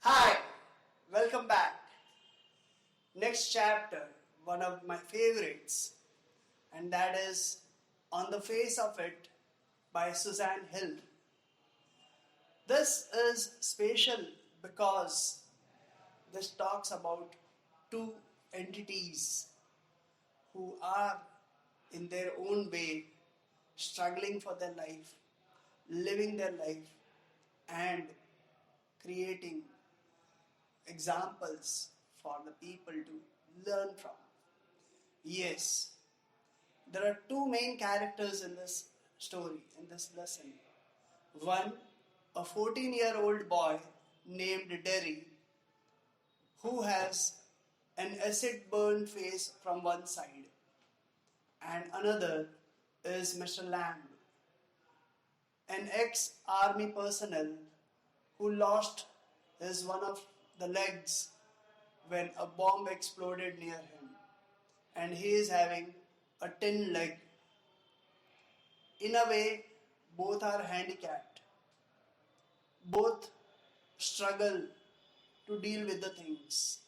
Hi, welcome back. Next chapter, one of my favorites, and that is On the Face of It by Suzanne Hill. This is special because this talks about two entities who are in their own way struggling for their life, living their life, and creating examples for the people to learn from. Yes, there are two main characters in this story, in this lesson. One, a 14-year-old boy named Derry who has an acid burn face from one side, and another is Mr. Lamb, an ex-army personnel who lost his one of the legs when a bomb exploded near him, and he is having a tin leg. In a way, both are handicapped. Both struggle to deal with the things.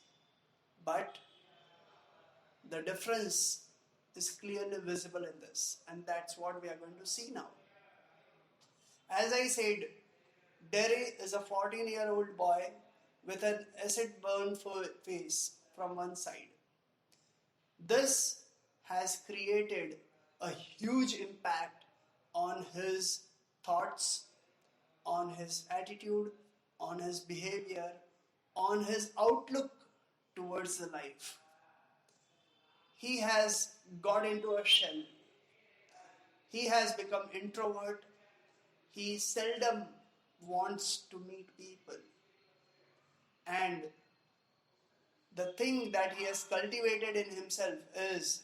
But the difference is clearly visible in this, and that's what we are going to see now. As I said, Derry is a 14-year-old boy with an acid burn face from one side. This has created a huge impact on his thoughts, on his attitude, on his behavior, on his outlook towards the life. He has got into a shell. He has become introvert. He seldom wants to meet people. And the thing that he has cultivated in himself is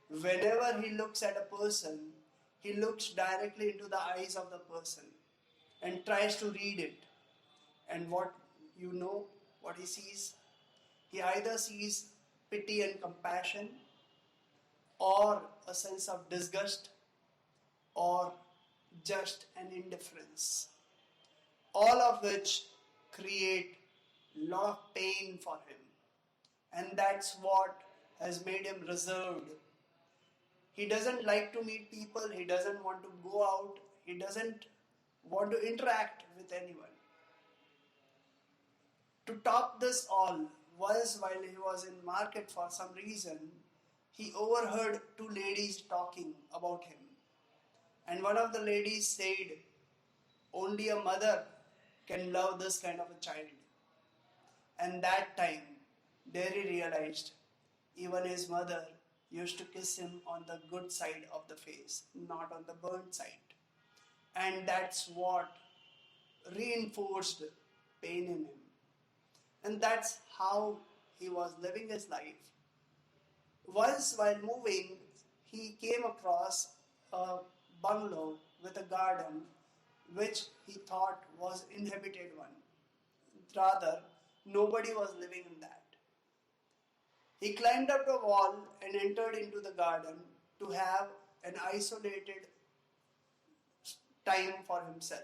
whenever he looks at a person, he looks directly into the eyes of the person and tries to read it. And what he sees? He either sees pity and compassion, or a sense of disgust, or just an indifference. All of which create lot of pain for him. And that's what has made him reserved. He doesn't like to meet people, he doesn't want to go out, he doesn't want to interact with anyone. To top this all, once while he was in market for some reason, he overheard two ladies talking about him. And one of the ladies said, only a mother can love this kind of a child. And that time, Derry realized even his mother used to kiss him on the good side of the face, not on the burnt side. And that's what reinforced pain in him. And that's how he was living his life. Once while moving, he came across a bungalow with a garden which he thought was inhabited one. Rather, nobody was living in that. He climbed up the wall and entered into the garden to have an isolated time for himself.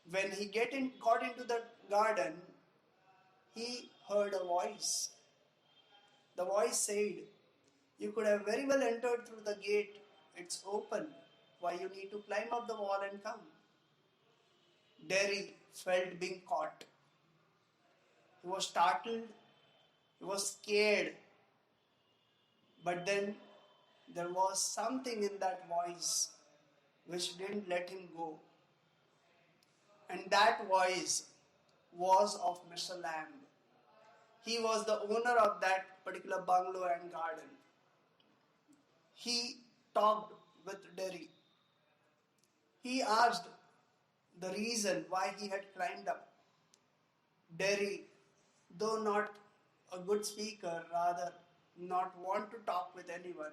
When he got into the garden, he heard a voice. The voice said, you could have very well entered through the gate. It's open. Why you need to climb up the wall and come? Derry felt being caught. He was startled. He was scared. But then there was something in that voice which didn't let him go. And that voice was of Mr. Lamb. He was the owner of that particular bungalow and garden. He talked with Derry. He asked the reason why he had climbed up. Derry, though not a good speaker, rather not want to talk with anyone,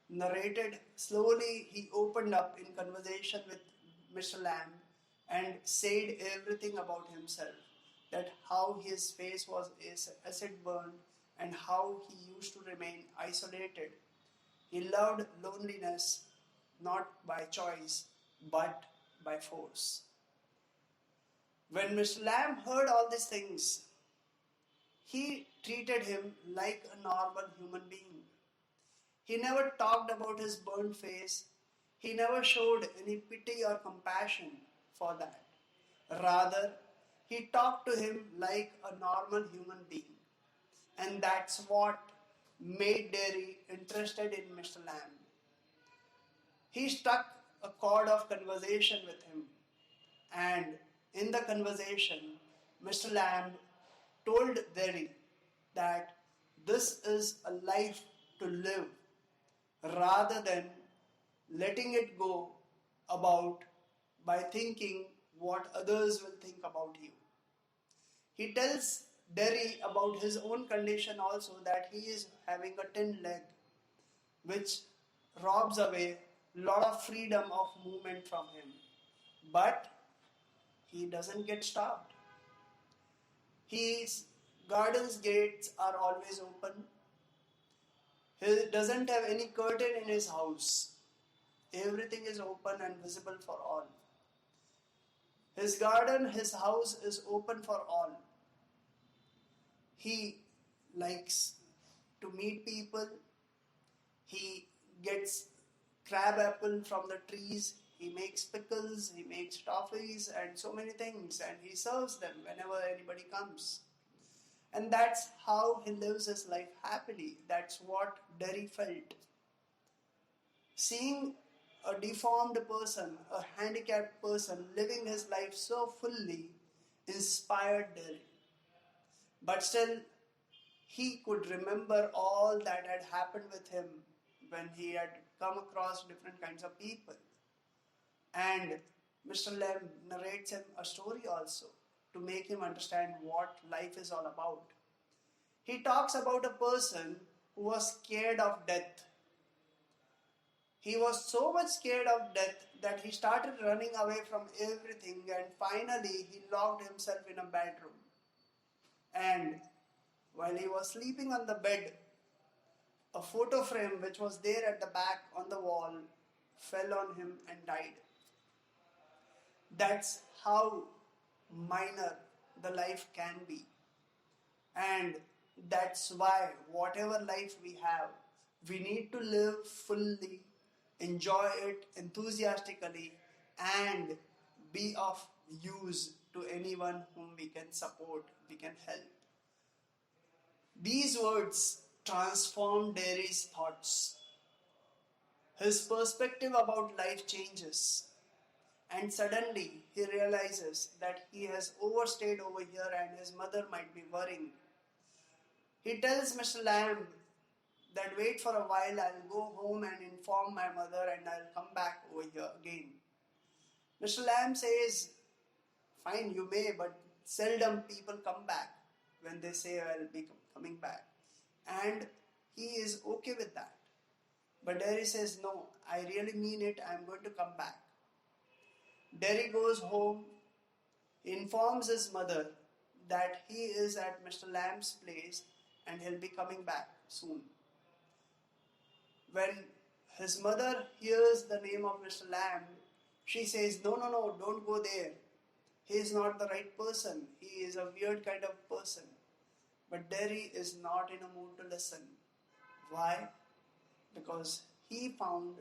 narrated slowly. He opened up in conversation with Mr. Lamb and said everything about himself, that how his face was acid burned and how he used to remain isolated. He loved loneliness not by choice but by force. When Mr. Lamb heard all these things, he treated him like a normal human being. He never talked about his burnt face. He never showed any pity or compassion for that. Rather, he talked to him like a normal human being. And that's what made Derry interested in Mr. Lamb. He struck a chord of conversation with him, and in the conversation, Mr. Lamb told Derry that this is a life to live rather than letting it go about by thinking what others will think about you. He tells Derry about his own condition also, that he is having a tin leg which robs away a lot of freedom of movement from him. But he doesn't get stopped. His garden's gates are always open. He doesn't have any curtain in his house. Everything is open and visible for all. His garden, his house is open for all. He likes to meet people. He gets crab apple from the trees. He makes pickles, he makes toffees and so many things, and he serves them whenever anybody comes. And that's how he lives his life happily. That's what Derry felt. Seeing a deformed person, a handicapped person living his life so fully inspired Derry. But still, he could remember all that had happened with him when he had come across different kinds of people. And Mr. Lamb narrates him a story also to make him understand what life is all about. He talks about a person who was scared of death. He was so much scared of death that he started running away from everything, and finally he locked himself in a bedroom. And while he was sleeping on the bed, a photo frame which was there at the back on the wall fell on him and died. That's how minor the life can be. And that's why whatever life we have, we need to live fully, enjoy it enthusiastically, and be of use to anyone whom we can support, we can help. These words transform Derry's thoughts. His perspective about life changes. And suddenly he realizes that he has overstayed over here and his mother might be worrying. He tells Mr. Lamb that wait for a while, I'll go home and inform my mother and I'll come back over here again. Mr. Lamb says, fine, you may, but seldom people come back when they say I'll be coming back. And he is okay with that. But Derry says, no, I really mean it, I'm going to come back. Derry goes home, informs his mother that he is at Mr. Lamb's place and he'll be coming back soon. When his mother hears the name of Mr. Lamb, she says, no, don't go there. He is not the right person. He is a weird kind of person. But Derry is not in a mood to listen. Why? Because he found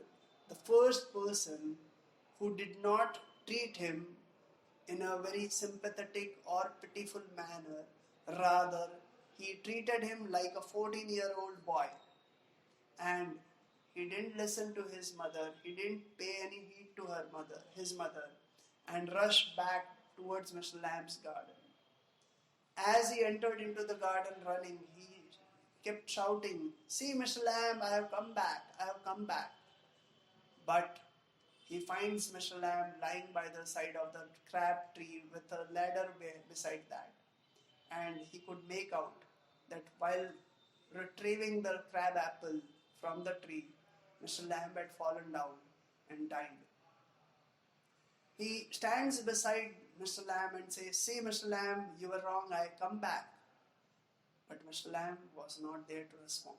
the first person who did not treat him in a very sympathetic or pitiful manner. Rather, he treated him like a 14-year-old boy. And he didn't listen to his mother. He didn't pay any heed to his mother, and rushed back towards Mr. Lamb's garden. As he entered into the garden running, he kept shouting, see Mr. Lamb, I have come back. But he finds Mr. Lamb lying by the side of the crab tree with a ladder beside that. And he could make out that while retrieving the crab apple from the tree, Mr. Lamb had fallen down and died. He stands beside Mr. Lamb and says, see Mr. Lamb, you were wrong, I come back. But Mr. Lamb was not there to respond.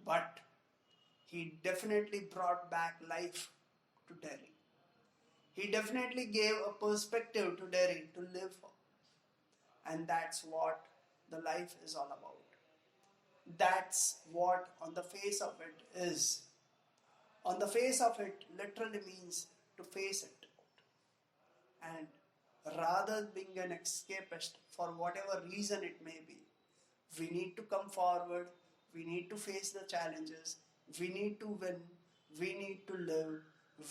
But he definitely brought back life to Derry. He definitely gave a perspective to daring to live for. And that's what the life is all about. That's what on the face of it is. On the face of it literally means to face it. And rather than being an escapist for whatever reason it may be, we need to come forward, we need to face the challenges, we need to win, we need to live,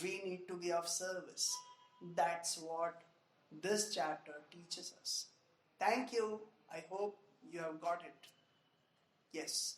we need to be of service. That's what this chapter teaches us. Thank you. I hope you have got it. Yes.